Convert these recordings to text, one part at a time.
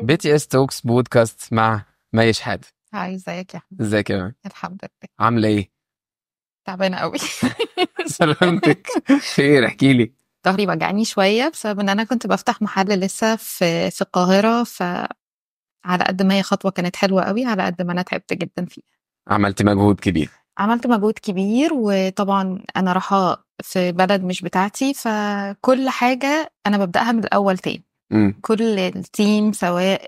BTS توكس بودكاست مع مي شحاتة. هاي، ازيك يا احمد؟ ازيك يا مي؟ الحمد لله. عامله ايه؟ تعبانه قوي. سلامتك. خير، احكي لي. ظهري وجعني شويه بسبب ان انا كنت بفتح محل لسه في القاهره، فعلى قد ما هي خطوه كانت حلوه قوي، على قد ما انا تعبت جدا فيها. عملت مجهود كبير. عملت مجهود كبير، وطبعا انا رايحه في بلد مش بتاعتي، فكل حاجه انا ببداها من الاول تاني. كل التيم، سواء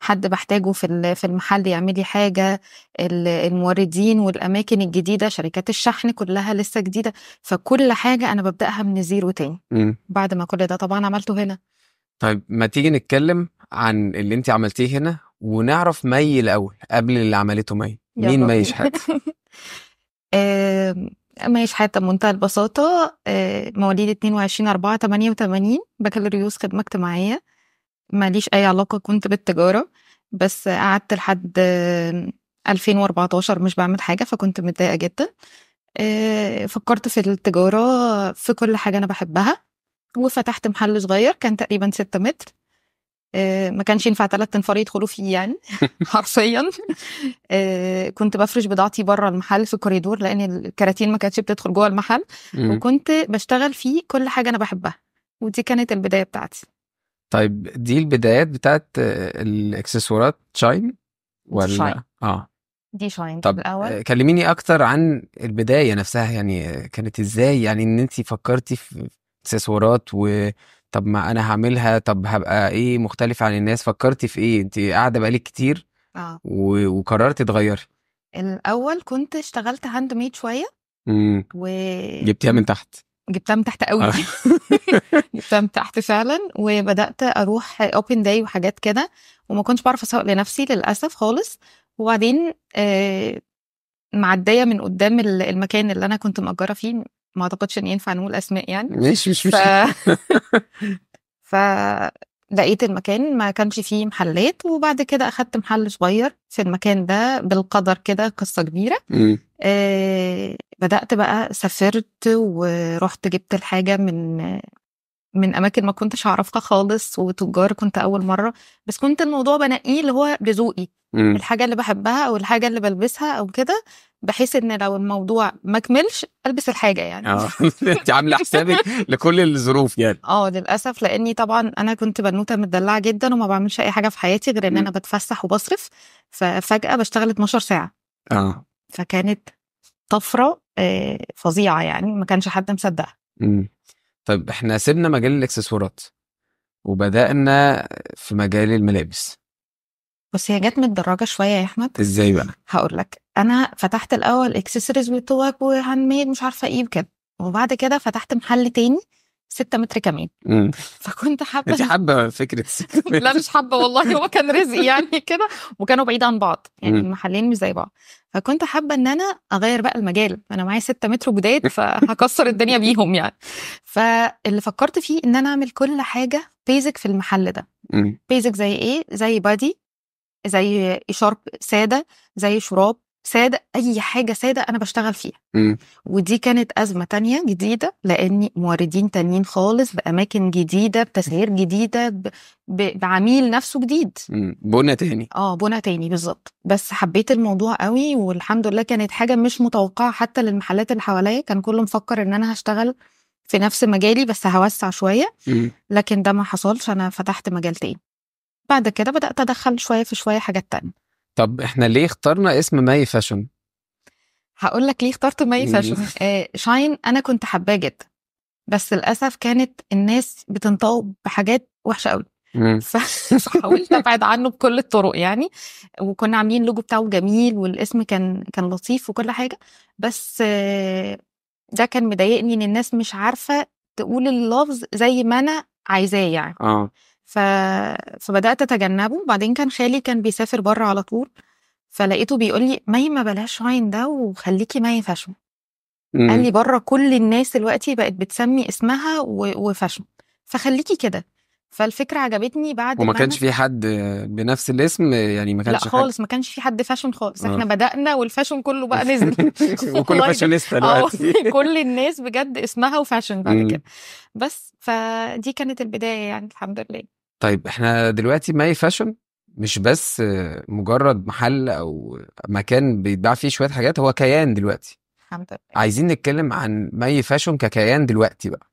حد بحتاجه في المحل يعمل لي حاجة، الموردين والأماكن الجديدة، شركات الشحن كلها لسه جديدة، فكل حاجة أنا ببدأها من زيرو تاني. بعد ما كل ده طبعا عملته هنا. طيب ما تيجي نتكلم عن اللي انت عملتيه هنا ونعرف مي الأول قبل اللي عملته مي. مين مي شحاتة؟ مي شحاتة بمنتهى البساطة، مواليد 22/4/88، بكالوريوس خدمة اجتماعية. ماليش أي علاقة كنت بالتجارة، بس قعدت لحد 2014 مش بعمل حاجة، فكنت متضايقة جدا. فكرت في التجارة في كل حاجة أنا بحبها، وفتحت محل صغير كان تقريبا 6 متر. ما كانش ينفع 3 تنفار يدخلوا فيه يعني. حرفيا. كنت بفرش بضاعتي بره المحل في كوريدور، لأن الكراتين ما كانتش بتدخل جوه المحل. وكنت بشتغل فيه كل حاجة أنا بحبها، ودي كانت البداية بتاعتي. طيب دي البدايات بتاعت الاكسسوارات شاين ولا؟ دي شاين. اه دي شاين طب الأول. كلميني اكتر عن البداية نفسها، يعني كانت ازاي؟ يعني ان انت فكرتي في اكسسوارات طب ما انا هعملها، طب هبقى ايه مختلف عن الناس؟ فكرتي في ايه؟ انت قاعدة بقالك كتير وقررتي تغيري. الأول كنت اشتغلت هاند ميد شوية، جبتيها من تحت. جبتها من تحت قوي. جبتها من تحت فعلا، وبدأت أروح اوبن داي وحاجات كده، وما كنتش بعرف أسوق لنفسي للأسف خالص. وبعدين معدية من قدام المكان اللي أنا كنت مأجرة فيه، ما أعتقدش إن ينفع نقول أسماء يعني. مش لقيت المكان ما كانش فيه محلات، وبعد كده أخدت محل صغير في المكان ده بالقدر كده، قصة كبيرة. بدأت بقى، سافرت ورحت جبت الحاجة من أماكن ما كنتش أعرفها خالص، وتجار كنت أول مرة، بس كنت الموضوع بنقيه اللي هو بذوقي، الحاجة اللي بحبها أو الحاجة اللي بلبسها أو كده، بحيث إن لو الموضوع ما كملش ألبس الحاجة يعني. انت عاملة حسابك لكل الظروف يعني. للأسف، لأني طبعا أنا كنت بنوتة متدلعة جدا، وما بعملش أي حاجة في حياتي غير إن أنا بتفسح وبصرف، ففجأة بشتغل 12 ساعة. فكانت طفرة فظيعة يعني، ما كانش حد مصدقها. طيب احنا سيبنا مجال الاكسسوارات وبدأنا في مجال الملابس. بس هي جت متدرجة شوية يا أحمد. ازاي بقى؟ هقول لك. أنا فتحت الأول اكسسوارز وتوك وهاند ميد مش عارفة إيه وكده، وبعد كده فتحت محل تاني 6 متر كمان. فكنت حابة. انت حابة فكرة 6 متر؟ لا مش حابة والله، هو كان رزق يعني كده، وكانوا بعيد عن بعض يعني، المحلين مش زي بعض. فكنت حابة ان انا اغير بقى المجال، انا معايا 6 متر جداد، فهكسر الدنيا بيهم يعني. فاللي فكرت فيه ان انا اعمل كل حاجة بيزك في المحل ده. بيزك زي ايه؟ زي بادي، زي شارب سادة، زي شراب سادة، أي حاجة سادة أنا بشتغل فيها. ودي كانت أزمة تانية جديدة، لأني موردين تانيين خالص، بأماكن جديدة، بتسعير جديدة، بعميل نفسه جديد، بنى تاني. بنى تاني بالظبط. بس حبيت الموضوع قوي، والحمد لله كانت حاجة مش متوقعة حتى للمحلات اللي حواليا. كان كله مفكر إن أنا هشتغل في نفس مجالي بس هوسع شوية، لكن ده ما حصلش. أنا فتحت مجال تاني، بعد كده بدأت أدخل شوية في شوية حاجات تانية. طب احنا ليه اخترنا اسم مي فاشن؟ هقول لك ليه اخترت مي فاشن. شاين أنا كنت حباه جدا، بس للأسف كانت الناس بتنطق بحاجات وحشة قوي. فحاولت أبعد عنه بكل الطرق يعني. وكنا عاملين لوجو بتاعه جميل، والاسم كان لطيف وكل حاجة، بس ده كان مضايقني، إن الناس مش عارفة تقول اللفظ زي ما أنا عايزاه يعني. ف... فبدات اتجنبه. بعدين كان خالي كان بيسافر بره على طول، فلقيته بيقول لي مي ما بلاش واين ده وخليكي مي فاشن. قال لي بره كل الناس دلوقتي بقت بتسمي اسمها وفاشن، فخليكي كده. فالفكره عجبتني بعد وما ما كانش انا. في حد بنفس الاسم يعني، ما لا كانش حاجة؟ خالص، ما كانش في حد فاشن خالص، احنا اه. بدأنا والفاشن كله بقى نزل. وكله والله فاشونيستا اه دلوقتي. كل الناس بجد اسمها وفاشن بعد كده. مم. بس فدي كانت البداية يعني، الحمد لله. طيب احنا دلوقتي ماي فاشن مش بس مجرد محل او مكان بيتباع فيه شوية حاجات، هو كيان دلوقتي. الحمد لله. عايزين نتكلم عن ماي فاشن ككيان دلوقتي بقى.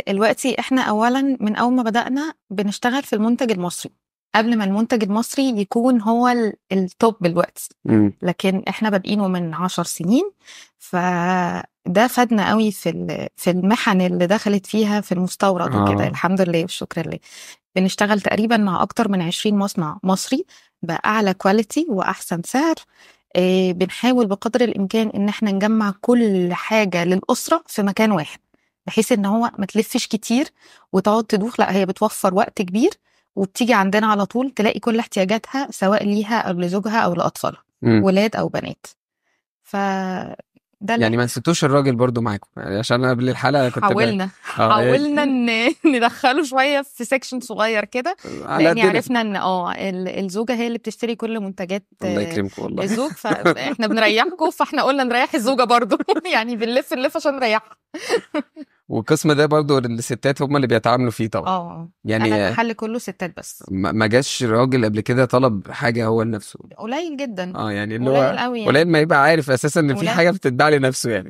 دلوقتي احنا اولا من اول ما بدأنا بنشتغل في المنتج المصري قبل ما المنتج المصري يكون هو التوب دلوقتي. مم. لكن احنا بادئينه من 10 سنين، فده فادنا قوي في المحن اللي دخلت فيها في المستورد وكده، اه. الحمد لله والشكر لله. بنشتغل تقريبا مع اكتر من 20 مصنع مصري بأعلى كواليتي واحسن سعر. بنحاول بقدر الامكان ان احنا نجمع كل حاجة للأسرة في مكان واحد، بحيث ان هو ما تلفش كتير وتقعد تدوخ، لا هي بتوفر وقت كبير وبتيجي عندنا على طول تلاقي كل احتياجاتها سواء ليها او لزوجها او لاطفالها، مم. ولاد او بنات. فده اللي يعني ما احنا نسيتوش الراجل برضو معاكم يعني، عشان انا قبل الحلقة كنت حاولنا اه يعني حاولنا ندخله شويه في سيكشن صغير كده، على لاني قدنا. عرفنا ان الزوجه هي اللي بتشتري كل منتجات الله يكرمكم والله. الزوج، فاحنا بنريحكم، فاحنا قلنا نريح الزوجه برضو. يعني بنلف نلف عشان نريحها. والقسم ده برضو الستات هم اللي بيتعاملوا فيه طبعا. انا يعني المحل كله ستات بس. ما جاش راجل قبل كده طلب حاجة هو لنفسه؟ قليل جدا، اه يعني اللي قليل هو قوي قليل يعني. ما يبقى عارف اساسا ان في قليل. حاجة بتتباع لنفسه يعني.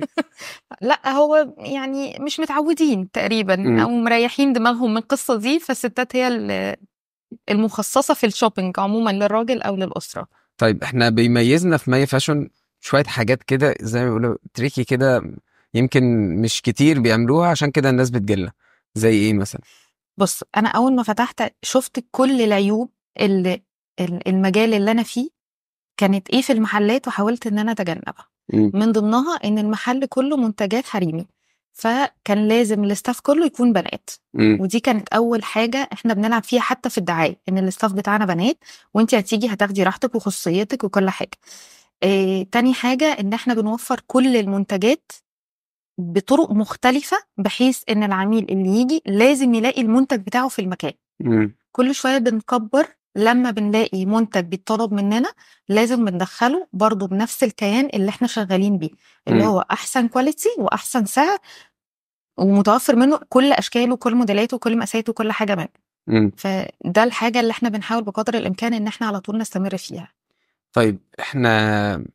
لا هو يعني مش متعودين تقريبا امم. او مريحين دماغهم من القصه دي، فالستات هي المخصصه في الشوبينج عموما للراجل او للاسره. طيب احنا بيميزنا في ماي فاشن شوية حاجات كده زي ما بيقولوا تريكي كده، يمكن مش كتير بيعملوها عشان كده الناس بتجيلنا. زي ايه مثلا؟ بص انا اول ما فتحت شفت كل العيوب اللي المجال اللي انا فيه كانت ايه في المحلات، وحاولت ان انا اتجنبها. امم. من ضمنها ان المحل كله منتجات حريمي، فكان لازم الاستاف كله يكون بنات. امم. ودي كانت اول حاجه احنا بنلعب فيها حتى في الدعايه، ان الاستاف بتاعنا بنات، وانت هتيجي هتاخدي راحتك وخصوصيتك وكل حاجه. تاني حاجه ان احنا بنوفر كل المنتجات بطرق مختلفه، بحيث ان العميل اللي يجي لازم يلاقي المنتج بتاعه في المكان. امم. كل شويه بنكبر، لما بنلاقي منتج بيطلب مننا لازم بندخله برضه بنفس الكيان اللي احنا شغالين بيه، اللي امم. هو احسن كواليتي واحسن سعر، ومتوفر منه كل اشكاله وكل موديلاته وكل مقاساته وكل حاجه منه. امم. فده الحاجه اللي احنا بنحاول بقدر الامكان ان احنا على طول نستمر فيها. طيب احنا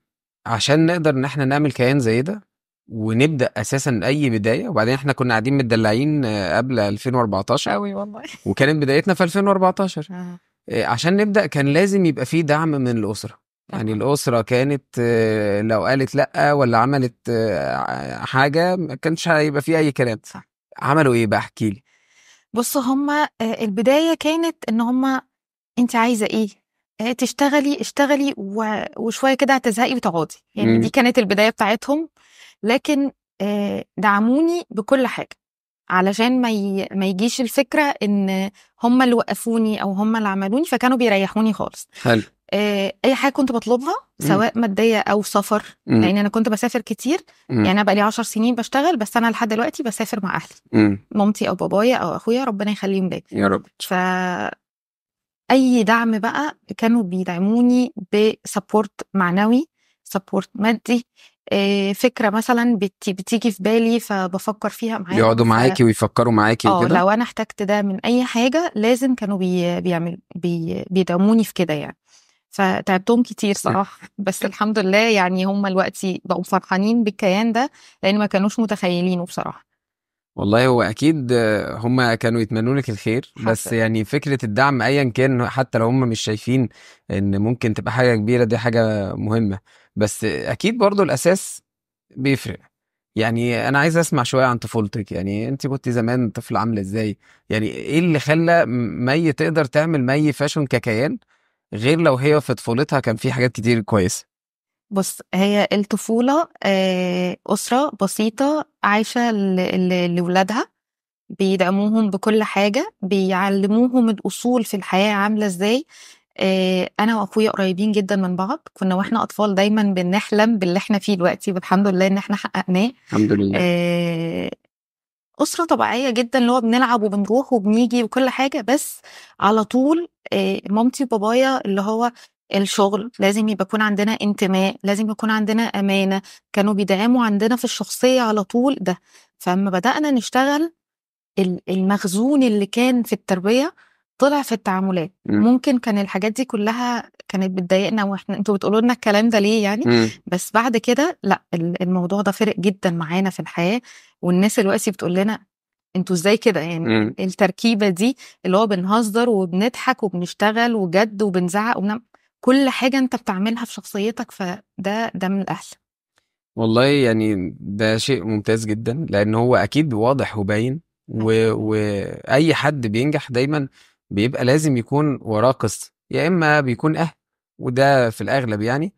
عشان نقدر ان احنا نعمل كيان زي ده ونبدأ اساسا اي بداية، وبعدين احنا كنا قاعدين متدلعين قبل 2014 قوي والله. وكانت بدايتنا في 2014. عشان نبدأ كان لازم يبقى فيه دعم من الأسرة. يعني طبعا. الأسرة كانت لو قالت لأ ولا عملت حاجة ما كانش هيبقى فيه أي كلام. صح. عملوا إيه بقى؟ احكيلي. بص هما البدايه كانت ان هما انت عايزه ايه، تشتغلي اشتغلي وشويه كده هتزهقي وتقعدي، يعني دي مم. كانت البدايه بتاعتهم. لكن دعموني بكل حاجه، علشان ما يجيش الفكره ان هم اللي وقفوني او هم اللي عملوني، فكانوا بيريحوني خالص. حلو. اي حاجه كنت بطلبها مم. سواء ماديه او سفر، مم. لان انا كنت بسافر كتير. مم. يعني انا بقالي 10 سنين بشتغل، بس انا لحد دلوقتي بسافر مع اهلي، مم. مامتي او بابايا او اخويا ربنا يخليهم ليا. يا رب. فاي دعم بقى كانوا بيدعموني بسبورت معنوي، سبورت مادي. فكره مثلا بتيجي في بالي فبفكر فيها معاهم. بيقعدوا معاكي ويفكروا معاكي وكده. لو انا احتجت ده من اي حاجه لازم كانوا بيدعموني في كده يعني. فتعبتهم كتير صراحه، بس الحمد لله يعني هم دلوقتي بقوا فرحانين بالكيان ده، لان ما كانوش متخيلينه بصراحه. والله هو اكيد هم كانوا يتمنوا لك الخير، الحمد بس لله. يعني فكرة الدعم ايا كان حتى لو هم مش شايفين ان ممكن تبقى حاجة كبيرة، دي حاجة مهمة. بس اكيد برضو الاساس بيفرق. يعني انا عايز اسمع شوية عن طفولتك، يعني انت كنت زمان طفل عاملة ازاي؟ يعني ايه اللي خلى مي تقدر تعمل مي فاشن ككيان، غير لو هي في طفولتها كان في حاجات كتير كويسة؟ بص هي الطفوله اسره بسيطه عايشه لولادها، بيدعموهم بكل حاجة، بيعلموهم الأصول في الحياة عاملة ازاي. أنا وأخويا قريبين جدا من بعض، كنا واحنا أطفال دايما بنحلم باللي احنا فيه دلوقتي، والحمد لله إن احنا حققناه. الحمد لله. أسرة طبيعية جدا، اللي هو بنلعب وبنروح وبنيجي وكل حاجة، بس على طول مامتي وبابايا اللي هو الشغل لازم يبقى يكون عندنا انتماء، لازم يكون عندنا أمانة، كانوا بيدعموا عندنا في الشخصية على طول ده. فلما بدأنا نشتغل، المخزون اللي كان في التربية طلع في التعاملات. ممكن كان الحاجات دي كلها كانت بتضايقنا، واحنا انتوا بتقولوا لنا الكلام ده ليه يعني؟ بس بعد كده لا، الموضوع ده فرق جدا معانا في الحياة. والناس دلوقتي بتقول لنا انتوا ازاي كده يعني؟ التركيبة دي اللي هو بنهزر وبنضحك وبنشتغل وجد وبنزعق وبنعمل كل حاجة انت بتعملها في شخصيتك، ده من الأهل. والله يعني ده شيء ممتاز جدا، لان هو اكيد واضح وباين، واي حد بينجح دايما بيبقى لازم يكون وراه قصة، يا اما بيكون اهل، وده في الاغلب يعني،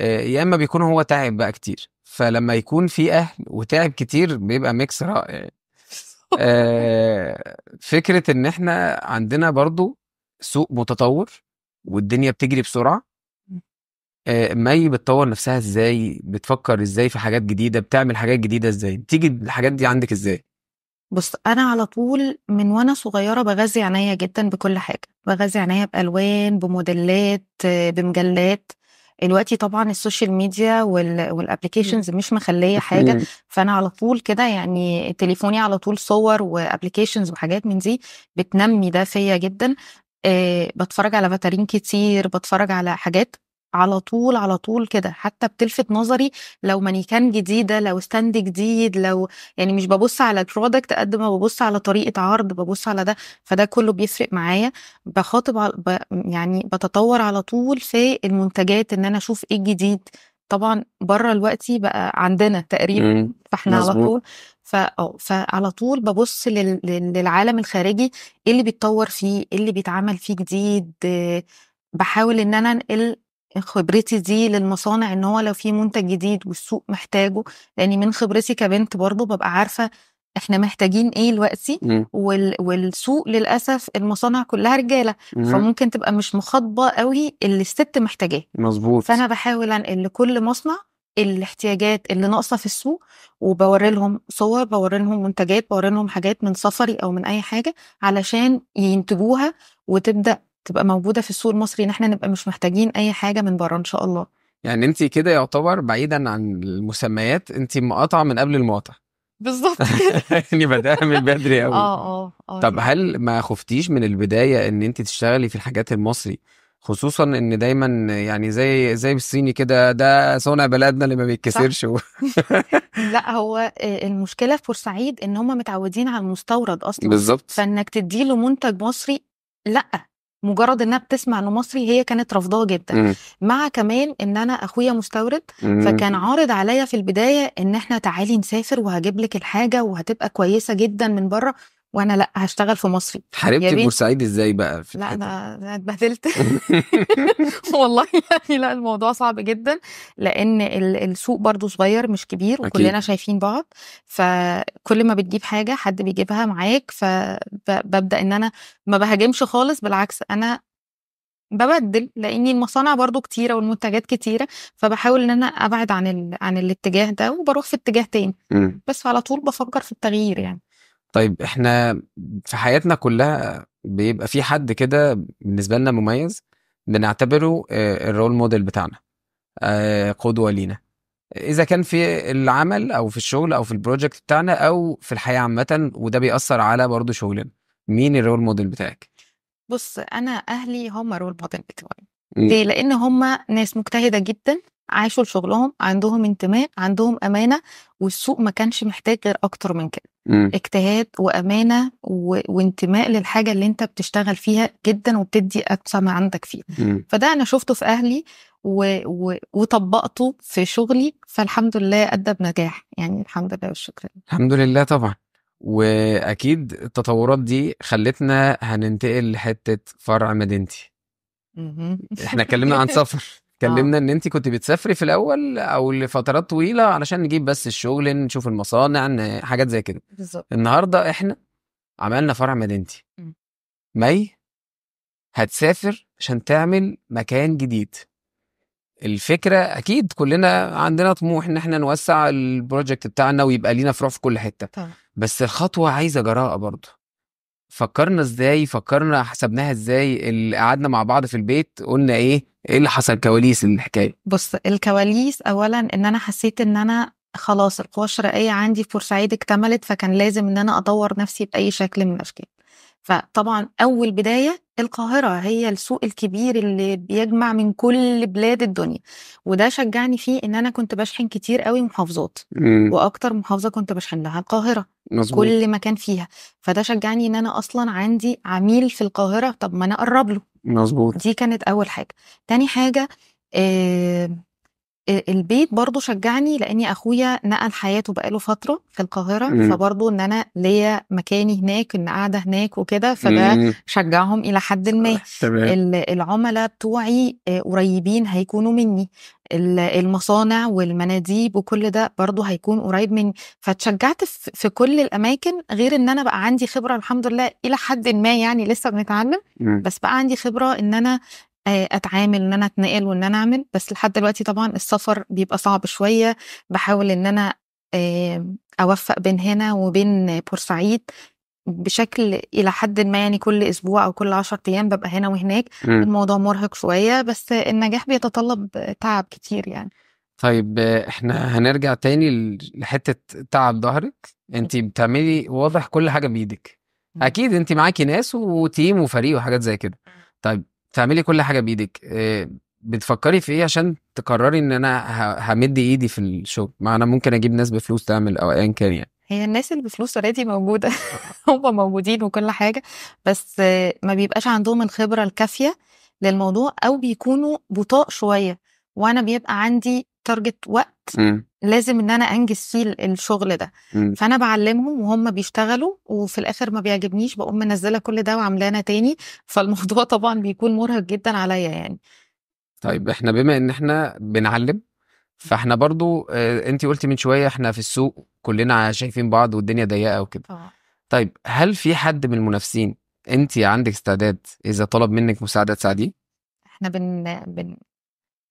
يا اما بيكون هو تعب بقى كتير. فلما يكون في اهل وتعب كتير بيبقى ميكس رائع. فكرة ان احنا عندنا برضو سوق متطور والدنيا بتجري بسرعة. مي بتطور نفسها ازاي؟ بتفكر ازاي في حاجات جديدة؟ بتعمل حاجات جديدة ازاي؟ بتيجي الحاجات دي عندك ازاي؟ بص، انا على طول من وانا صغيره بغذي عينيا جدا بكل حاجه، بغذي عينيا بالوان، بموديلات، بمجلات. دلوقتي طبعا السوشيال ميديا والابليكيشنز مش مخليه حاجه، فانا على طول كده يعني تليفوني على طول صور وابليكيشنز وحاجات من دي بتنمي ده فيا جدا. بتفرج على فاترين كتير، بتفرج على حاجات على طول على طول كده، حتى بتلفت نظري لو مانيكان جديده، لو ستاند جديد، لو يعني مش ببص على البرودكت قد ما ببص على طريقة عرض، ببص على ده. فده كله بيفرق معايا. بخاطب يعني بتطور على طول في المنتجات، ان انا اشوف ايه الجديد. طبعا بره دلوقتي بقى عندنا تقريبا، فاحنا على مظبوط. طول فعلى طول ببص للعالم الخارجي، ايه اللي بيتطور فيه، ايه اللي بيتعمل فيه جديد. بحاول ان انا انقل خبرتي دي للمصانع، ان هو لو في منتج جديد والسوق محتاجه، لاني من خبرتي كبنت برضو ببقى عارفة احنا محتاجين ايه دلوقتي. والسوق للأسف المصانع كلها رجالة، فممكن تبقى مش مخاطبة قوي اللي الست محتاجاه. مظبوط. فأنا بحاول انقل لكل مصنع الاحتياجات اللي ناقصة في السوق، وبوري لهم صور، بوري لهم منتجات، بوري لهم حاجات من سفري او من اي حاجة علشان ينتجوها، وتبدأ تبقى موجودة في السوق المصري، ان احنا نبقى مش محتاجين اي حاجة من بره ان شاء الله. يعني انت كده يعتبر بعيدا عن المسميات، انت مقاطعة من قبل المقاطعة. بالظبط كده. يعني بدأها من بدري قوي. طب يعني. هل ما خفتيش من البداية ان انت تشتغلي في الحاجات المصري، خصوصا ان دايما يعني زي بالصيني كده، ده صنع بلدنا اللي ما بيتكسرش لا، هو المشكلة في بورسعيد ان هم متعودين على المستورد اصلا. بالظبط. فانك تديله منتج مصري، لا، مجرد انها بتسمع انه مصري هي كانت رافضاه جدا. مع كمان ان انا اخويا مستورد، فكان عارض عليا في البداية ان احنا تعالي نسافر وهجيب لك الحاجة وهتبقى كويسة جدا من بره، وانا لا، هشتغل في مصري. حاربتي بورسعيد ازاي بقى في لا، الحتة؟ انا اتبهدلت. والله يعني لا، الموضوع صعب جدا، لان السوق برضو صغير مش كبير، وكلنا أكيد. شايفين بعض. فكل ما بتجيب حاجة حد بيجيبها معاك، فببدأ ان انا ما بهاجمش خالص، بالعكس انا ببدل، لاني المصانع برضو كتيرة والمنتجات كتيرة، فبحاول ان انا ابعد عن الاتجاه ده وبروح في اتجاه تاني. بس على طول بفكر في التغيير يعني. طيب احنا في حياتنا كلها بيبقى في حد كده بالنسبة لنا مميز، بنعتبره الرول موديل بتاعنا، قدوة لينا، إذا كان في العمل أو في الشغل أو في البروجكت بتاعنا أو في الحياة عامة، وده بيأثر على برضو شغلنا. مين الرول موديل بتاعك؟ بص، انا اهلي هم رول موديل بتوعي. ليه؟ لان هم ناس مجتهده جدا، عاشوا لشغلهم، عندهم انتماء، عندهم امانه، والسوق ما كانش محتاج غير اكتر من كده. اجتهاد وامانه وانتماء للحاجه اللي انت بتشتغل فيها جدا، وبتدي اقصى ما عندك فيها. فده انا شفته في اهلي وطبقته في شغلي، فالحمد لله ادى بنجاح يعني، الحمد لله والشكر لله. الحمد لله طبعا. واكيد التطورات دي خلتنا هننتقل لحتة فرع مدينتي. احنا اتكلمنا عن سفر، اتكلمنا ان انت كنت بتسافري في الاول او لفترات طويلة علشان نجيب بس الشغل، نشوف المصانع، حاجات زي كده. بالظبط. النهاردة احنا عملنا فرع مدينتي، م. مي هتسافر عشان تعمل مكان جديد. الفكرة أكيد كلنا عندنا طموح إن احنا نوسع البروجكت بتاعنا ويبقى لينا فروع في كل حتة، طبعا. بس الخطوة عايزة جراءة برضه. فكرنا ازاي، فكرنا حسبناها ازاي، اللي قعدنا مع بعض في البيت قلنا ايه اللي حصل، كواليس الحكاية. بص، الكواليس اولا ان انا حسيت ان انا خلاص القوة الشرائية عندي في بورسعيد اكتملت، فكان لازم ان انا اطور نفسي باي شكل من الاشكال. فطبعا اول بداية القاهرة هي السوق الكبير اللي بيجمع من كل بلاد الدنيا، وده شجعني فيه ان انا كنت بشحن كتير قوي محافظات، واكتر محافظة كنت بشحن لها القاهرة، مظبوط. كل مكان فيها. فده شجعني ان انا اصلا عندي عميل في القاهرة، طب ما انا اقرب له. مظبوط. دي كانت اول حاجة. تاني حاجة، آه، البيت برضو شجعني لاني اخويا نقل حياته بقاله فتره في القاهره، فبرضو ان انا ليا مكاني هناك، ان قاعده هناك وكده، فده شجعهم الى حد ما. العملاء بتوعي قريبين هيكونوا مني، المصانع والمناديب وكل ده برضو هيكون قريب مني. فتشجعت في كل الاماكن، غير ان انا بقى عندي خبره الحمد لله الى حد ما، يعني لسه بنتعلم، بس بقى عندي خبره ان انا اتعامل، ان انا اتنقل وان انا اعمل. بس لحد دلوقتي طبعا السفر بيبقى صعب شوية، بحاول ان انا اوفق بين هنا وبين بورسعيد بشكل الى حد ما، يعني كل اسبوع او كل 10 ايام ببقى هنا وهناك. الموضوع مرهق شوية، بس النجاح بيتطلب تعب كتير يعني. طيب احنا هنرجع تاني لحتة تعب ظهرك. انت بتعملي واضح كل حاجة بايدك، اكيد انت معاكي ناس وتيم وفريق وحاجات زي كده. طيب تعملي كل حاجة بايدك، بتفكري في ايه عشان تقرري ان انا همد ايدي في الشغل؟ ما انا ممكن اجيب ناس بفلوس تعمل او ايا كان يعني. هي الناس اللي بفلوس اوريدي موجودة هم موجودين وكل حاجة، بس ما بيبقاش عندهم الخبرة الكافية للموضوع، او بيكونوا بطاء شوية، وانا بيبقى عندي تارجت وقت لازم ان انا انجز فيه الشغل ده. فانا بعلمهم وهم بيشتغلوا، وفي الاخر ما بيعجبنيش بقوم منزله كل ده وعاملاه تاني. فالموضوع طبعا بيكون مرهق جدا عليا يعني. طيب احنا بما ان احنا بنعلم، فاحنا برضو انتي قلتي من شوية احنا في السوق كلنا شايفين بعض والدنيا ضيقة وكده. طيب هل في حد من المنافسين انتي عندك استعداد اذا طلب منك مساعدة تساعديه؟ احنا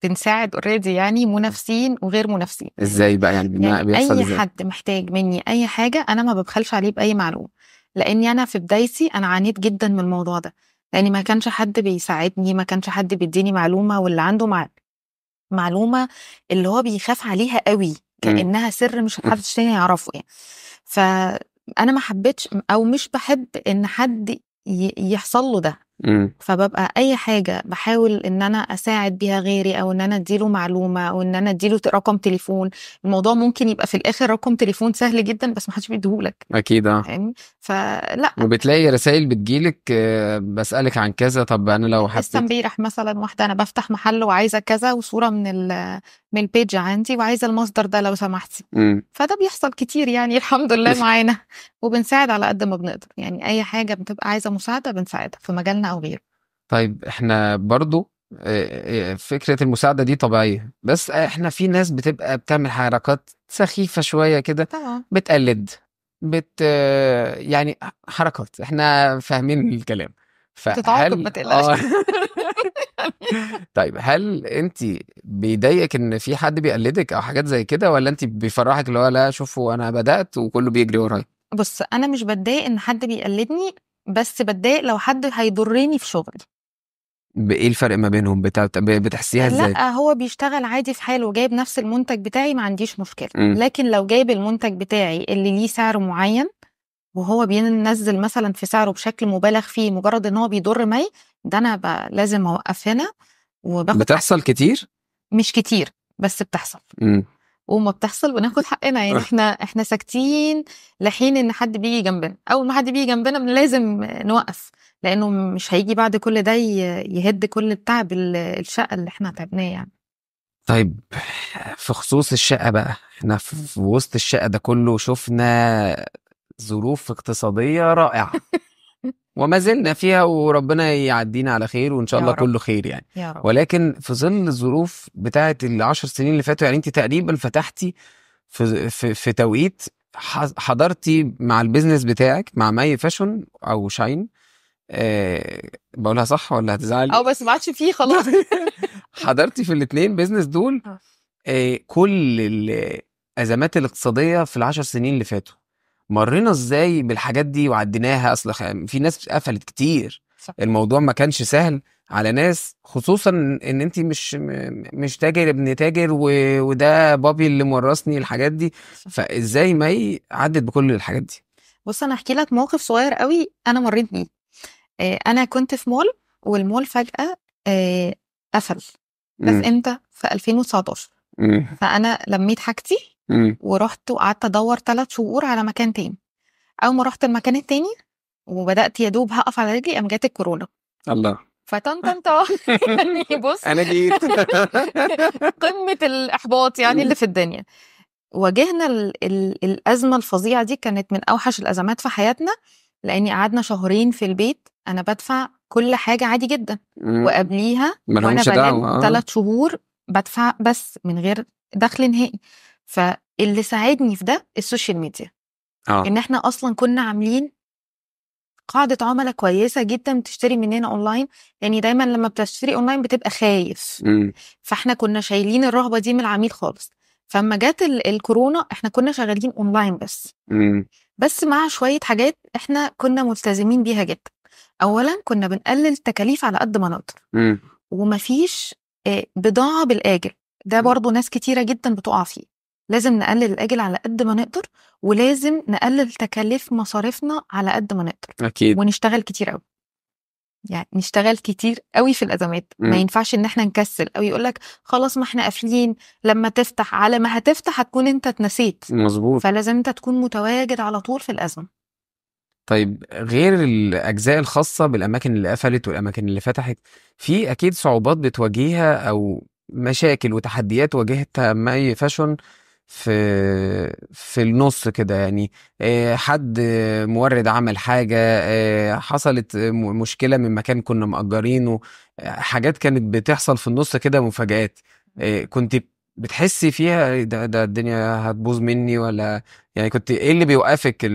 بنساعد اوريدي، يعني منافسين وغير منافسين. ازاي بقى يعني بيحصل اي ازاي؟ حد محتاج مني اي حاجه انا ما ببخلش عليه باي معلومه، لاني انا في بدايتي انا عانيت جدا من الموضوع ده، لاني ما كانش حد بيساعدني، ما كانش حد بيديني معلومه، واللي عنده معلومه اللي هو بيخاف عليها قوي كانها سر مش محدش تاني يعرفه يعني. فانا ما حبيتش او مش بحب ان حد يحصل له ده. فببقى اي حاجه بحاول ان انا اساعد بيها غيري، او ان انا اديله معلومه، او ان انا اديله رقم تليفون. الموضوع ممكن يبقى في الاخر رقم تليفون سهل جدا، بس ما حدش بيديهولك اكيد. فاهمني؟ فلا. وبتلاقي رسائل بتجيلك بسألك عن كذا، طب انا لو لسه حبيت امبارح مثلا واحده انا بفتح محل وعايزه كذا، وصوره من البيج عندي، وعايزه المصدر ده لو سمحتي. فده بيحصل كتير يعني الحمد لله معانا، وبنساعد على قد ما بنقدر. يعني اي حاجه بتبقى عايزه مساعده بنساعدها في مجالنا او غيره. طيب احنا برضو فكرة المساعدة دي طبيعية، بس احنا في ناس بتبقى بتعمل حركات سخيفة شوية كده، طبعا بتقلد، يعني حركات احنا فاهمين الكلام. بتتعاقب ما فهل تقلقش. طيب هل انت بيضايقك ان في حد بيقلدك او حاجات زي كده، ولا انت بيفرحك اللي هو لا شوفوا انا بدأت وكله بيجري ورايا؟ بص، انا مش بتضايق ان حد بيقلدني، بس بتضايق لو حد هيضرني في شغلي. ايه الفرق ما بينهم؟ بتحسيها ازاي؟ لا، هو بيشتغل عادي في حاله وجايب نفس المنتج بتاعي ما عنديش مشكلة. لكن لو جايب المنتج بتاعي اللي ليه سعر معين، وهو بينزل مثلا في سعره بشكل مبالغ فيه مجرد ان هو بيضر مي، ده انا لازم اوقف هنا وباخد بتحصل كتير؟ مش كتير بس بتحصل. وما بتحصل بناخد حقنا يعني. احنا ساكتين لحين ان حد بيجي جنبنا. اول ما حد بيجي جنبنا لازم نوقف، لانه مش هيجي بعد كل ده يهد كل التعب الشقه اللي احنا تعبناه يعني. طيب في خصوص الشقة بقى، احنا في وسط الشقة ده كله شفنا ظروف اقتصادية رائعة وما زلنا فيها، وربنا يعدينا على خير وان شاء الله كله خير يعني. يا رب. ولكن في ظل الظروف بتاعت ال10 سنين اللي فاتوا، يعني انت تقريبا فتحتي في توقيت حضرتي مع البيزنس بتاعك مع مي فاشون او شاين، بقولها صح ولا هتزعلي؟ او بس ما عادش فيه خلاص. حضرتي في الاتنين بيزنس دول كل الازمات الاقتصاديه في ال10 سنين اللي فاتوا، مرينا ازاي بالحاجات دي وعديناها؟ اصل في ناس قفلت كتير، صح. الموضوع ما كانش سهل على ناس، خصوصا ان انت مش تاجر ابن تاجر وده بابي اللي مورثني الحاجات دي. صح. فازاي مي عدت بكل الحاجات دي؟ بص انا احكي لك موقف صغير قوي انا مريت بيه. انا كنت في مول، والمول فجأة قفل. ده في امم. امتى؟ في 2019. امم. فانا لميت حاجتي امم. ورحت وقعدت ادور 3 شهور على مكان تاني. اول ما رحت المكان التاني وبدات يا دوب هقف على رجلي، قام جات الكورونا. الله. فطنطا يعني بص، انا جيت. قمه الاحباط يعني اللي في الدنيا. واجهنا الازمه الفظيعه دي، كانت من اوحش الازمات في حياتنا، لاني قعدنا شهرين في البيت انا بدفع كل حاجه عادي جدا، وقبليها وانا ملهمش بلم دعوه. 3 شهور بدفع بس من غير دخل نهائي. فاللي ساعدني في ده السوشيال ميديا، ان احنا اصلا كنا عاملين قاعدة عملاء كويسة جدا بتشتري مننا اونلاين، يعني دايما لما بتشتري اونلاين بتبقى خايف. فاحنا كنا شايلين الرهبة دي من العميل خالص. فلما جت الكورونا احنا كنا شغالين اونلاين بس مع شوية حاجات احنا كنا ملتزمين بيها جدا. اولا كنا بنقلل تكاليف على قد ما نقدر، ومفيش بضاعة بالآجل. ده برضو ناس كتيرة جدا بتقع فيه. لازم نقلل الآجل على قد ما نقدر، ولازم نقلل تكاليف مصاريفنا على قد ما نقدر. اكيد. ونشتغل كتير قوي، يعني نشتغل كتير قوي في الأزمات. ما ينفعش ان احنا نكسل او يقولك خلاص ما احنا قافلين، لما تفتح على ما هتفتح هتكون انت اتنسيت. مظبوط. فلازم انت تكون متواجد على طول في الأزمة. طيب غير الأجزاء الخاصة بالأماكن اللي قفلت والأماكن اللي فتحت، في أكيد صعوبات بتواجهها أو مشاكل وتحديات واجهتها ماي فاشون في النص كده يعني. حد مورد عمل حاجة، حصلت مشكلة من مكان كنا مأجرينه، حاجات كانت بتحصل في النص كده مفاجآت. كنت بتحسي فيها ده الدنيا هتبوظ مني، ولا يعني كنت ايه اللي بيوقفك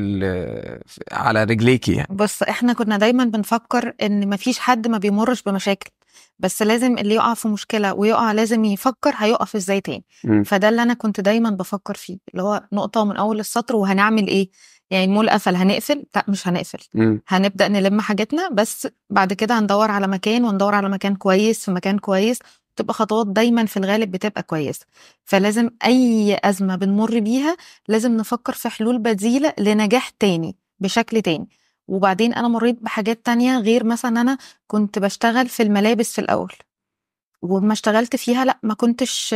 على رجليكي يعني؟ بص احنا كنا دايما بنفكر ان مفيش حد ما بيمرش بمشاكل، بس لازم اللي يقع في مشكلة ويقع لازم يفكر هيقف ازاي تاني. فده اللي انا كنت دايما بفكر فيه، اللي هو نقطة من اول السطر وهنعمل ايه. يعني المول قفل هنقفل؟ لا مش هنقفل. هنبدأ نلم حاجتنا، بس بعد كده هندور على مكان، وندور على مكان كويس في مكان كويس. تبقى خطوات دايما في الغالب بتبقى كويسة. فلازم اي أزمة بنمر بيها لازم نفكر في حلول بديلة لنجاح تاني بشكل تاني. وبعدين انا مريت بحاجات تانية، غير مثلا انا كنت بشتغل في الملابس في الاول، وما اشتغلت فيها لا ما كنتش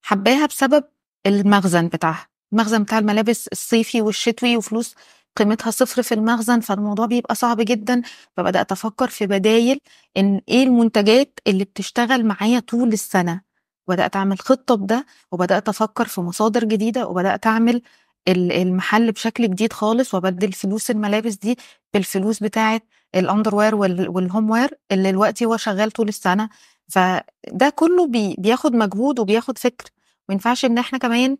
حباها بسبب المخزن بتاعها. المخزن بتاع الملابس الصيفي والشتوي، وفلوس قيمتها صفر في المخزن، فالموضوع بيبقى صعب جدا. فبدأت أفكر في بدايل، إن إيه المنتجات اللي بتشتغل معايا طول السنة. بدأت أعمل خطة بده، وبدأت أفكر في مصادر جديدة، وبدأت أعمل المحل بشكل جديد خالص، وأبدل فلوس الملابس دي بالفلوس بتاعة الأندروير والهوم وير اللي دلوقتي هو شغال طول السنة. فده كله بياخد مجهود وبياخد فكر. ما ينفعش ان احنا كمان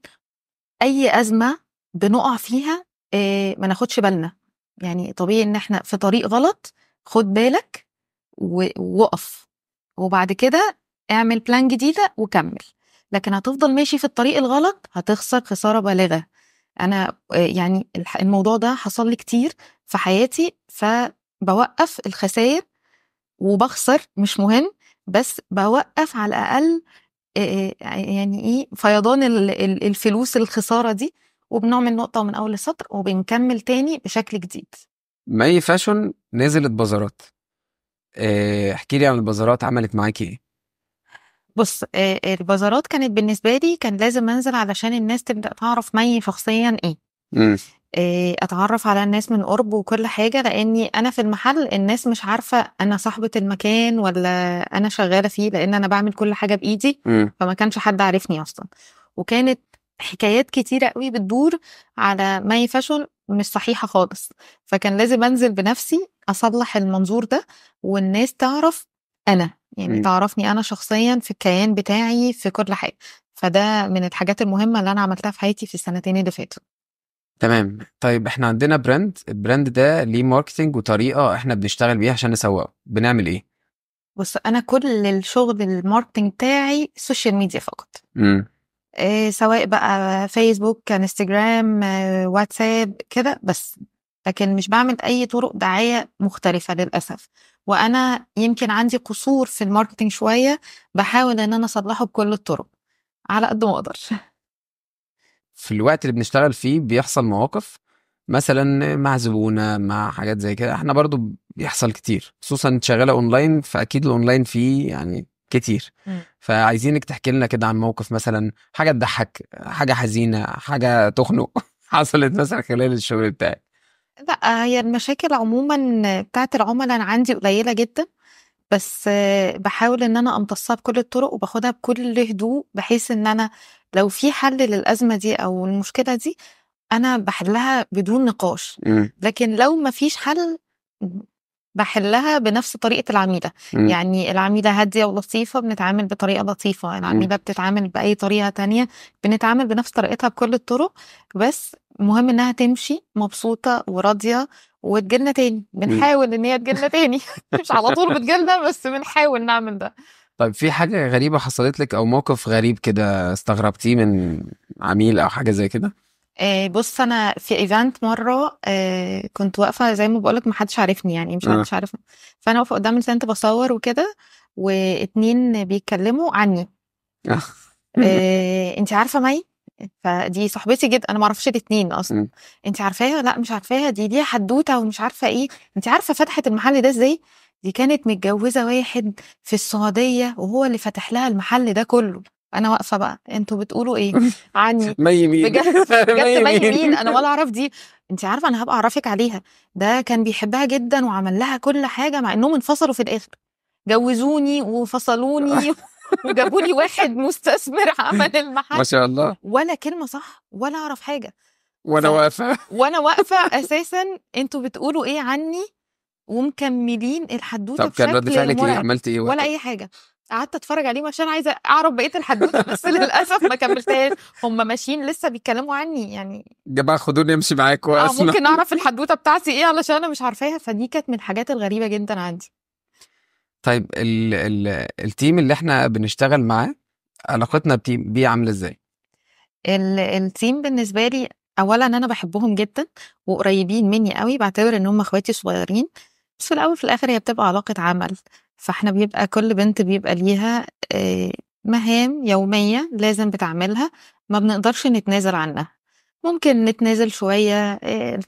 اي ازمه بنقع فيها ما ناخدش بالنا. يعني طبيعي ان احنا في طريق غلط، خد بالك ووقف، وبعد كده اعمل بلان جديده وكمل. لكن هتفضل ماشي في الطريق الغلط هتخسر خساره بالغه. انا يعني الموضوع ده حصل لي كتير في حياتي، فبوقف الخسائر وبخسر مش مهم، بس بوقف على الأقل يعني ايه فيضان الفلوس الخسارة دي، وبنعمل نقطة من أول السطر وبنكمل تاني بشكل جديد. ماي فاشون نزلت بازارات، احكي لي عن البازارات، عملت معاكي ايه؟ بص البازارات كانت بالنسبة لي كان لازم أنزل علشان الناس تبدأ تعرف مي شخصيا ايه. اتعرف على الناس من قرب وكل حاجة، لاني انا في المحل الناس مش عارفة انا صاحبة المكان ولا انا شغالة فيه، لان انا بعمل كل حاجة بايدي. فما كانش حد عارفني اصلا. وكانت حكايات كتيرة قوي بتدور على ماي فاشون مش صحيحة خالص. فكان لازم انزل بنفسي اصلح المنظور ده، والناس تعرف انا، يعني تعرفني انا شخصيا في الكيان بتاعي في كل حاجة. فده من الحاجات المهمة اللي انا عملتها في حياتي في السنتين اللي فاتوا. تمام. طيب احنا عندنا البراند ده ليه ماركتينج وطريقة احنا بنشتغل بيها عشان نسوقه، بنعمل ايه؟ بص، انا كل الشغل الماركتنج بتاعي سوشيال ميديا فقط. امم. سواء بقى فيسبوك، انستجرام، واتساب كده بس. لكن مش بعمل اي طرق دعاية مختلفة للأسف. وانا يمكن عندي قصور في الماركتنج شوية، بحاول ان انا اصلحه بكل الطرق على قد ما اقدر. في الوقت اللي بنشتغل فيه بيحصل مواقف، مثلا مع زبونة، مع حاجات زي كده، احنا برضو بيحصل كتير، خصوصا انت شغالة اونلاين، فاكيد الاونلاين فيه يعني كتير. مم. فعايزينك تحكي لنا كده عن موقف، مثلا حاجة تضحك، حاجة حزينة، حاجة تخنق حصلت مثلا خلال الشغل بتاعك. لا، هي المشاكل عموما بتاعت العملاء أنا عندي قليلة جدا. بس بحاول ان انا امتصها بكل الطرق وباخدها بكل هدوء، بحيث ان انا لو في حل للأزمة دي او المشكلة دي انا بحلها بدون نقاش. امم. لكن لو ما فيش حل بحلها بنفس طريقة العميلة. امم. يعني العميلة هادية ولطيفة بنتعامل بطريقة لطيفة، العميلة بتتعامل بأي طريقة تانية بنتعامل بنفس طريقتها بكل الطرق. بس مهم انها تمشي مبسوطة وراضية وتجيلنا تاني، امم. بنحاول ان هي تجيلنا تاني. مش على طول بتجيلنا بس بنحاول نعمل ده. طيب في حاجة غريبة حصلت لك او موقف غريب كده استغربتيه من عميل او حاجة زي كده؟ بص، انا في ايفنت مره كنت واقفه زي ما بقولك محدش عارفني، يعني مش اه. محدش عارفني. فانا واقفه قدام السنت بصور وكده، واتنين بيتكلموا عني. انت عارفه مي؟ فدي صاحبتي جدا، انا ما اعرفش الاتنين اصلا. مم. انت عارفاها؟ لا مش عارفاها، دي ليها حدوته ومش عارفه ايه. انت عارفه فتحت المحل ده ازاي؟ دي كانت متجوزه واحد في السعوديه وهو اللي فتح لها المحل ده كله. انا واقفه بقى، انتوا بتقولوا ايه عني؟ مي مين؟ بجد. بجد مي مي مين؟ مين؟ انا ولا اعرف دي. انت عارفه انا هبقى اعرفك عليها. ده كان بيحبها جدا وعمل لها كل حاجه، مع انهم انفصلوا في الاخر. جوزوني وفصلوني وجابوا لي واحد مستثمر عمل ما المحل. شاء الله. ولا كلمة صح ولا أعرف حاجة. ف... وانا واقفة. وأنا واقفة أساسا انتوا بتقولوا إيه عني؟ ومكملين الحدوتة طب كان رد بشكل فعلك ايه؟ مرعب. عملت ايه ولا وقتها؟ أي حاجة. قعدت أتفرج عليهم عشان عايزة أعرف بقية الحدوتة، بس للأسف ما كملتهاش. هم ماشيين لسه بيتكلموا عني يعني. جماعة خدوني امشي معاك واسمع. ممكن أعرف الحدوتة بتاعتي إيه علشان أنا مش عارفاها. فدي كانت من الحاجات الغريبة جدا عندي. طيب التيم اللي احنا بنشتغل معاه، علاقتنا بيه عاملة ازاي؟ التيم بالنسبة لي، أولا أنا بحبهم جدا وقريبين مني قوي، بعتبر إن هم إخواتي صغيرين. بس في الأول في الآخر هي بتبقى علاقة عمل. فاحنا بيبقى كل بنت بيبقى ليها مهام يومية لازم بتعملها، ما بنقدرش نتنازل عنها. ممكن نتنازل شوية،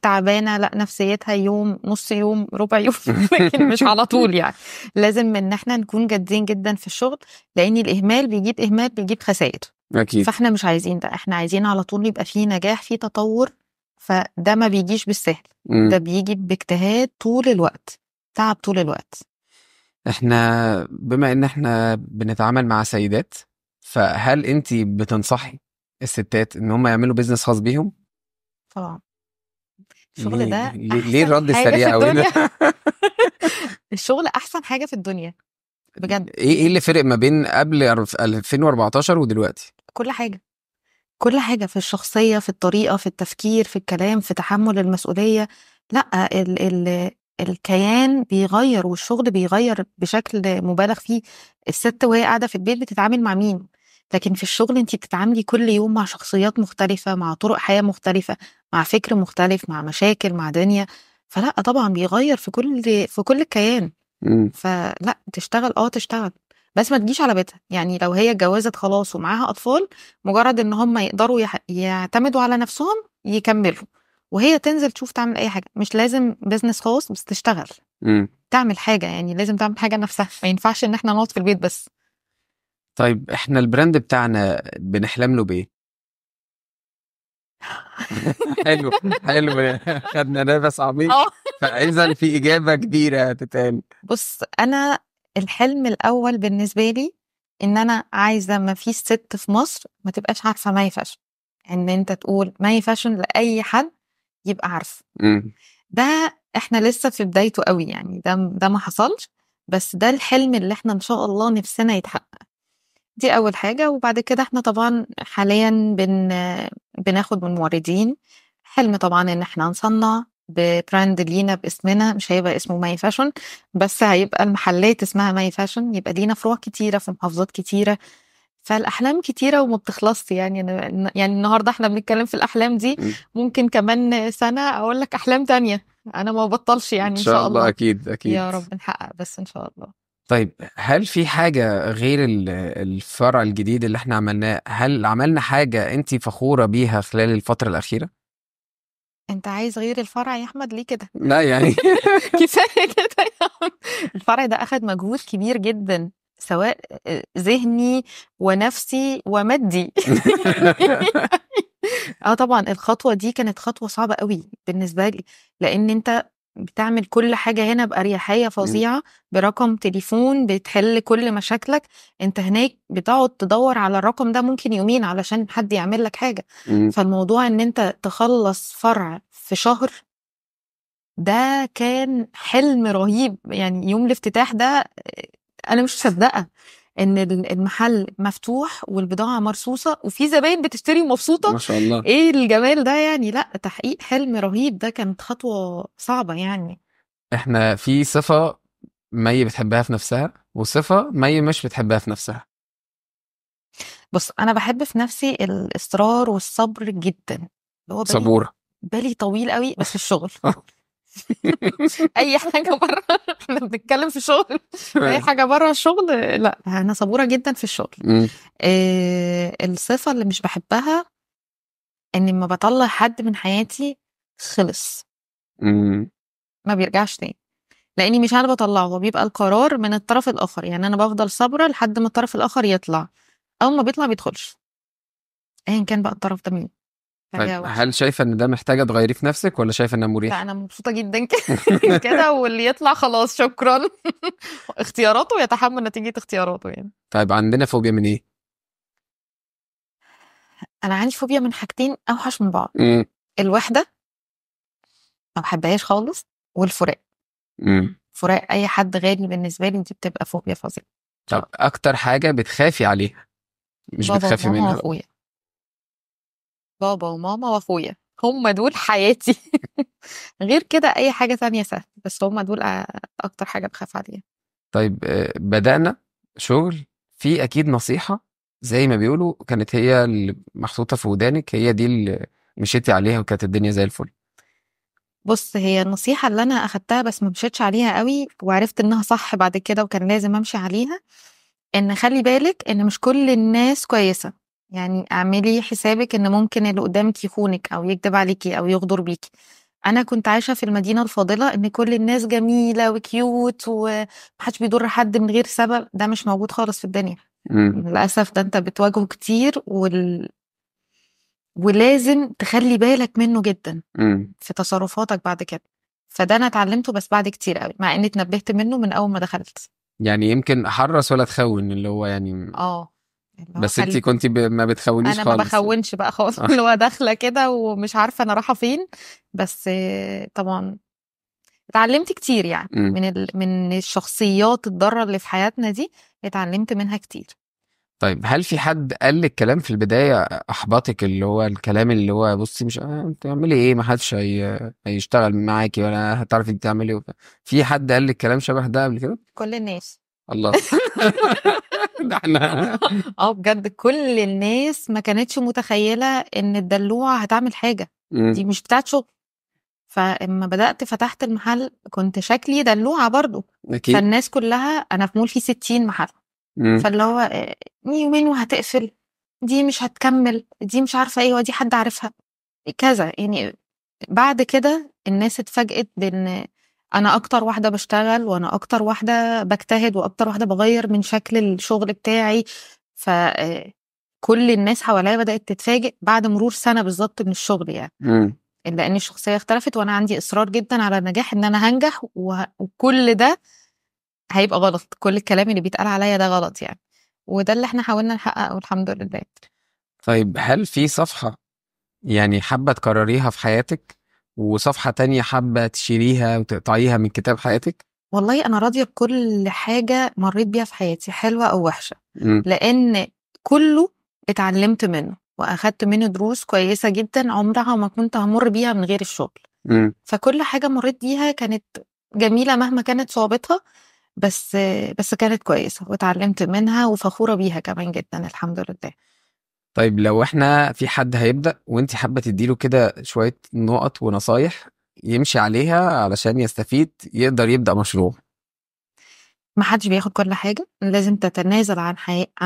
تعبانة لا نفسيتها يوم، نص يوم، ربع يوم. لكن مش على طول يعني. لازم ان احنا نكون جادين جدا في الشغل، لان الاهمال بيجيب اهمال، بيجيب خسائر. اكيد. فاحنا مش عايزين ده، احنا عايزين على طول يبقى فيه نجاح، فيه تطور. فده ما بيجيش بالسهل، مم. ده بيجي باجتهاد طول الوقت، تعب طول الوقت. احنا بما ان احنا بنتعامل مع سيدات، فهل انتي بتنصحي الستات ان هم يعملوا بيزنس خاص بيهم؟ طبعا. الشغل ليه ده ليه احسن الرد حاجة في السريع قوي ده؟ الدنيا. الشغل احسن حاجة في الدنيا. بجد. ايه اللي فرق ما بين قبل 2014 ودلوقتي؟ كل حاجة. كل حاجة في الشخصية، في الطريقة، في التفكير، في الكلام، في تحمل المسؤولية. لا، الكيان بيغير والشغل بيغير بشكل مبالغ فيه. الست وهي قاعدة في البيت بتتعامل مع مين؟ لكن في الشغل انت بتتعاملي كل يوم مع شخصيات مختلفة، مع طرق حياة مختلفة، مع فكر مختلف، مع مشاكل، مع دنيا. فلا طبعا بيغير في كل الكيان. مم. فلا تشتغل، تشتغل. بس ما تجيش على بيتها، يعني لو هي اتجوزت خلاص ومعاها اطفال، مجرد ان هم يقدروا يعتمدوا على نفسهم يكملوا. وهي تنزل تشوف تعمل اي حاجه، مش لازم بيزنس خاص بس تشتغل. مم. تعمل حاجه، يعني لازم تعمل حاجه نفسها، ما ينفعش ان احنا نقعد في البيت بس. طيب احنا البراند بتاعنا بنحلم له بايه؟ حلو. حلو. خدنا نفس عميق. اه. فاذا في اجابه كبيره هتتقال. بص، انا الحلم الاول بالنسبه لي ان انا عايزه ما فيش ست في مصر ما تبقاش عارفه ماي فاشن. ان انت تقول ماي فاشن لاي حد يبقى عارف. مم. ده احنا لسه في بدايته قوي، يعني ده ما حصلش. بس ده الحلم اللي احنا ان شاء الله نفسنا يتحقق. دي اول حاجة. وبعد كده احنا طبعا حاليا بناخد من موردين. حلم طبعا ان احنا نصنع ببراند لينا باسمنا، مش هيبقى اسمه ماي فاشن بس، هيبقى المحلات اسمها ماي فاشن، يبقى لينا فروع كتيرة في محافظات كتيرة. فالأحلام كتيرة وما بتخلصش يعني. يعني النهاردة احنا بنتكلم في الأحلام دي، م. ممكن كمان سنة أقول لك أحلام تانية. أنا ما بطلش ان يعني إن شاء شاء الله، الله. اكيد يا اكيد. رب نحقق بس إن شاء الله. طيب هل في حاجة غير الفرع الجديد اللي احنا عملناه، هل عملنا حاجة انتي فخورة بيها خلال الفترة الأخيرة؟ أنت عايز غير الفرع يا أحمد ليه كده؟ لا يعني. كفاية كده يا عم. الفرع ده أخد مجهود كبير جدا، سواء ذهني ونفسي ومادي. اه طبعا الخطوة دي كانت خطوة صعبة قوي بالنسبة لي، لأن انت بتعمل كل حاجة هنا بأريحية فظيعة، برقم تليفون بتحل كل مشاكلك. انت هناك بتقعد تدور على الرقم ده ممكن يومين علشان حد يعمل لك حاجة. م. فالموضوع ان انت تخلص فرع في شهر، ده كان حلم رهيب يعني. يوم الافتتاح ده انا مش مصدقه ان المحل مفتوح والبضاعه مرصوصه وفي زباين بتشتري ومبسوطه. ما شاء الله. ايه الجمال ده يعني! لا تحقيق حلم رهيب، ده كانت خطوه صعبه يعني. احنا في صفة مي بتحبها في نفسها، وصفة مي مش بتحبها في نفسها. بص انا بحب في نفسي الاصرار والصبر جدا، اللي هو صبورة. بالي طويل قوي بس في الشغل. اي حاجه بره احنا بنتكلم في شغل. اي حاجه بره الشغل لا، انا صبوره جدا في الشغل. م. الصفه اللي مش بحبها ان لما بطلع حد من حياتي خلص م. ما بيرجعش تاني، لاني مش انا بطلعه، هو بيبقى القرار من الطرف الاخر. يعني انا بفضل صابره لحد ما الطرف الاخر يطلع، اول ما بيطلع بيدخلش، ايا كان بقى الطرف ده مين. طيب حاجه وحشه. هل شايفة ان ده محتاجة تغيريه في نفسك، ولا شايفة انه لا مريح؟ انا مبسوطه جدا كده، واللي يطلع خلاص شكرا. اختياراته يتحمل نتيجه اختياراته يعني. طيب عندنا فوبيا من ايه؟ انا عندي فوبيا من حاجتين اوحش من بعض: م. الوحده ما بحبهاش خالص، والفراق. م. فراق اي حد غالي بالنسبه لي دي بتبقى فوبيا فظيعه. طب اكتر حاجة بتخافي عليها، مش بابا بتخافي وماما منها بقى؟ واخويا. بابا وماما واخويا هم دول حياتي. غير كده اي حاجة تانية سهل، بس هم دول اكتر حاجة بخاف عليها. طيب بدأنا شغل، في اكيد نصيحة زي ما بيقولوا كانت هي اللي محطوطة في ودانك، هي دي اللي مشيتي عليها وكانت الدنيا زي الفل. بص هي النصيحة اللي انا اخدتها بس ما مشيتش عليها قوي، وعرفت انها صح بعد كده وكان لازم امشي عليها: ان خلي بالك ان مش كل الناس كويسة. يعني اعملي حسابك ان ممكن اللي قدامك يخونك او يكذب عليكي او يغدر بيكي. انا كنت عايشة في المدينة الفاضلة ان كل الناس جميلة وكيوت ومحدش بيضر حد من غير سبب، ده مش موجود خالص في الدنيا امم. للأسف. ده انت بتواجهه كتير ولازم تخلي بالك منه جدا امم. في تصرفاتك بعد كده. فده انا اتعلمته بس بعد كتير قوي، مع اني اتنبهت منه من اول ما دخلت. يعني يمكن احرص ولا تخون، اللي هو يعني. اه اللي هو بس انتي كنتي ما بتخونيش انا ما خالص يعني. بخونش بقى خالص. اه. اللي هو داخله كده ومش عارفه انا رايحه فين. بس طبعا اتعلمت كتير يعني امم. من الشخصيات الضاره اللي في حياتنا دي، اتعلمت منها كتير. طيب هل في حد قال لك كلام في البداية احبطك، اللي هو الكلام اللي هو بصي مش انت تعملي ايه، ما حدش هيشتغل معاكي ولا هتعرفي انت تعملي ايه في حد قال لك كلام شبه ده قبل كده؟ كل الناس. الله. ده احنا. اه بجد كل الناس ما كانتش متخيله ان الدلوعه هتعمل حاجه، امم. دي مش بتاعت شغل. فلما بدأت فتحت المحل كنت شكلي دلوعة برضو. اكيد. فالناس كلها، أنا في مول فيه 60 محل، امم. فاللي هو يومين وهتقفل، دي مش هتكمل، دي مش عارفة ايه، ودي حد عارفها كذا يعني. بعد كده الناس اتفاجئت بان انا اكتر واحدة بشتغل، وانا اكتر واحدة بجتهد، واكتر واحدة بغير من شكل الشغل بتاعي. فكل الناس حواليا بدأت تتفاجئ بعد مرور سنة بالظبط من الشغل يعني. امم. لان الشخصيه اختلفت، وانا عندي اصرار جدا على النجاح، ان انا هنجح وكل ده هيبقى غلط، كل الكلام اللي بيتقال عليا ده غلط يعني. وده اللي احنا حاولنا نحققه الحمد لله. طيب هل في صفحة يعني حابة تكرريها في حياتك، وصفحة تانية حابة تشيليها وتقطعيها من كتاب حياتك؟ والله انا راضيه بكل حاجه مريت بيها في حياتي، حلوه او وحشه، امم. لان كله اتعلمت منه. واخدت منه دروس كويسة جدا عمرها ما كنت همر بيها من غير الشغل. فكل حاجة مريت بيها كانت جميلة مهما كانت صعوبتها، بس كانت كويسة واتعلمت منها وفخورة بيها كمان جدا الحمد لله. طيب لو احنا في حد هيبدأ وانت حابة تديله كده شوية نقط ونصايح يمشي عليها علشان يستفيد يقدر يبدأ مشروع. ما حدش بياخد كل حاجة، لازم تتنازل عن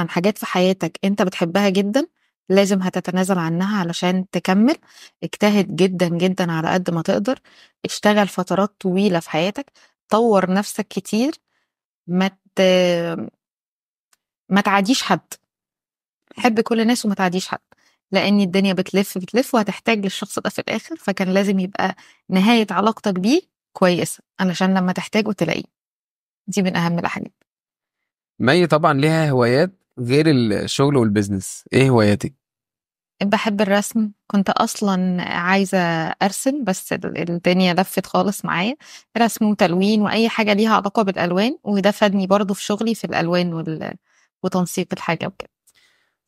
حاجات في حياتك انت بتحبها جدا، لازم هتتنازل عنها علشان تكمل. اجتهد جدا جدا على قد ما تقدر، اشتغل فترات طويلة في حياتك، طور نفسك كتير، ما ت... ما تعاديش حد، حب كل الناس وما تعاديش حد، لان الدنيا بتلف بتلف وهتحتاج للشخص ده في الاخر، فكان لازم يبقى نهاية علاقتك بيه كويسة علشان لما تحتاجه تلاقيه. دي من اهم الحاجات. مي طبعا ليها هوايات غير الشغل والبيزنس، ايه هواياتك؟ بحب الرسم، كنت اصلا عايزة ارسم بس الدنيا لفت خالص معايا، رسم وتلوين واي حاجة ليها علاقة بالالوان، وده فادني برضو في شغلي في الالوان وتنسيق الحاجة وكده.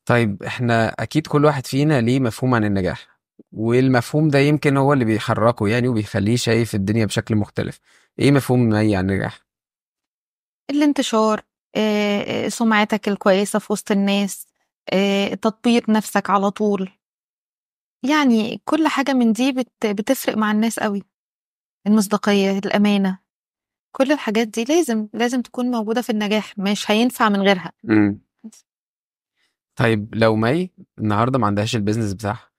طيب احنا اكيد كل واحد فينا ليه مفهوم عن النجاح، والمفهوم ده يمكن هو اللي بيحركه يعني وبيخليه شايف الدنيا بشكل مختلف. ايه مفهوم مي عن النجاح؟ الانتشار، سمعتك الكويسة في وسط الناس، تطوير نفسك على طول، يعني كل حاجة من دي بتفرق مع الناس قوي. المصداقية، الأمانة، كل الحاجات دي لازم تكون موجودة في النجاح، مش هينفع من غيرها. امم طيب لو مي النهارده ما عندهاش البيزنس بتاعها،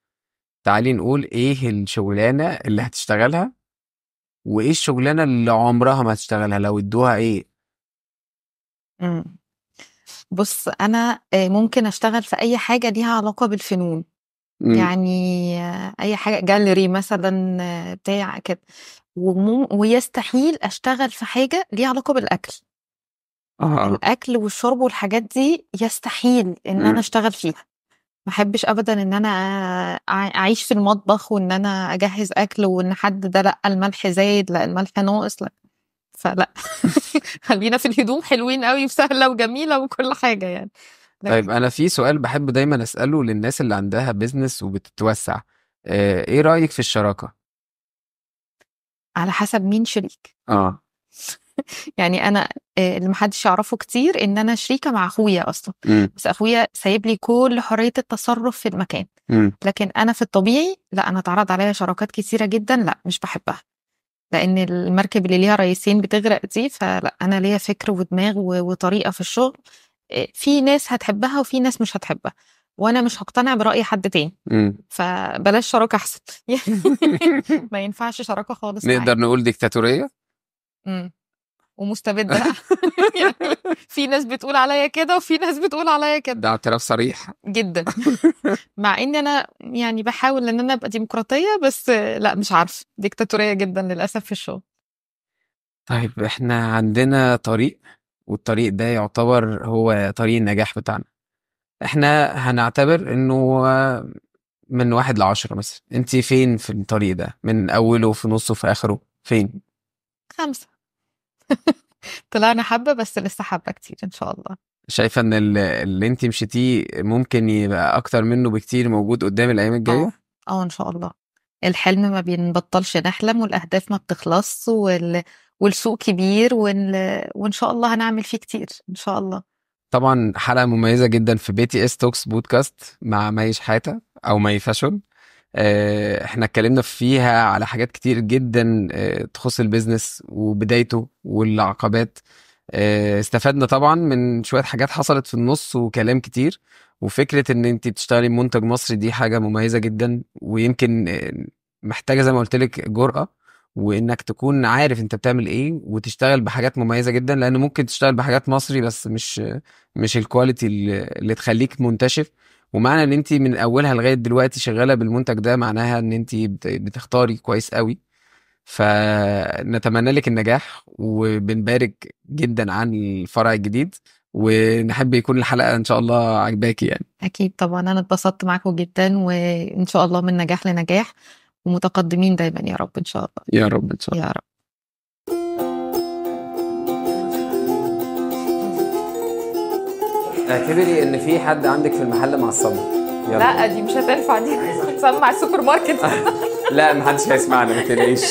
تعالي نقول ايه الشغلانة اللي هتشتغلها وايه الشغلانة اللي عمرها ما هتشتغلها لو ادوها ايه؟ مم. بص أنا ممكن أشتغل في أي حاجة ليها علاقة بالفنون، امم يعني أي حاجة جاليري مثلا، بتاع كده، ويستحيل أشتغل في حاجة ليها علاقة بالأكل. اه الأكل والشرب والحاجات دي يستحيل إن أنا امم أشتغل فيها. ما احبش ابدا ان انا اعيش في المطبخ وان انا اجهز اكل وان حد ده لا الملح زايد لا الملح ناقص لا، فلا. خلينا في الهدوم، حلوين قوي وسهله وجميله وكل حاجه يعني، طيب لكن انا في سؤال بحب دايما اساله للناس اللي عندها بيزنس وبتتوسع، ايه رايك في الشراكه؟ على حسب مين شريك. اه يعني انا اللي محدش يعرفه كتير ان انا شريكه مع اخويا اصلا، امم بس اخويا سايب لي كل حريه التصرف في المكان، امم لكن انا في الطبيعي لا، انا اتعرض عليا شراكات كتيره جدا لا مش بحبها، لان المركب اللي ليها رئيسين بتغرق دي، فلا انا ليا فكر ودماغ وطريقه في الشغل، في ناس هتحبها وفي ناس مش هتحبها، وانا مش هقتنع برأي حد تاني، امم فبلاش شراكه احسن. ما ينفعش شراكه خالص نقدر معايا. نقول ديكتاتوريه. امم ومستبده. يعني في ناس بتقول عليا كده وفي ناس بتقول عليا كده ده اعتراف صريح. جدا. مع ان انا يعني بحاول ان انا ابقى ديمقراطيه، بس لا مش عارفه، ديكتاتوريه جدا للاسف في الشغل. طيب احنا عندنا طريق، والطريق ده يعتبر هو طريق النجاح بتاعنا. احنا هنعتبر انه من 1 ل10 مثلا، انت فين في الطريق ده؟ من اوله في نصه في اخره فين؟ 5. طلعنا حبة بس لسه حبة كتير إن شاء الله. شايفة ان اللي انت مشيتيه ممكن يبقى اكتر منه بكتير موجود قدام الايام اه الجاية؟ اه إن شاء الله. الحلم ما بنبطلش نحلم، والأهداف ما بتخلص، والسوق كبير، وإن شاء الله هنعمل فيه كتير إن شاء الله. طبعا حلقة مميزة جدا في بيتي اس توكس بودكاست مع مي شحاتة او مي فاشون. احنا اتكلمنا فيها على حاجات كتير جدا تخص البيزنس وبدايته والعقبات. استفدنا طبعا من شوية حاجات حصلت في النص وكلام كتير. وفكرة ان انت بتشتغلي منتج مصري دي حاجة مميزة جدا، ويمكن محتاجة زي ما قلت لك جرأة، وانك تكون عارف انت بتعمل ايه وتشتغل بحاجات مميزة جدا، لان ممكن تشتغل بحاجات مصري بس مش الكواليتي اللي تخليك منتشر. ومعنى ان انت من اولها لغاية دلوقتي شغالة بالمنتج ده معناها ان انت بتختاري كويس قوي. فنتمنى لك النجاح وبنبارك جدا عن الفرع الجديد، ونحب يكون الحلقة ان شاء الله عجباكي يعني. أكيد طبعا أنا اتبسطت معاكم جدا، وإن شاء الله من نجاح لنجاح، ومتقدمين دايما يا رب إن شاء الله. يا رب ان شاء يا الله. رب. اعتبري ان في حد عندك في المحل معصبه يلا. لا دي مش هتنفع، دي هتسمع السوبر ماركت. لا محدش هيسمعنا ما تقلقيش.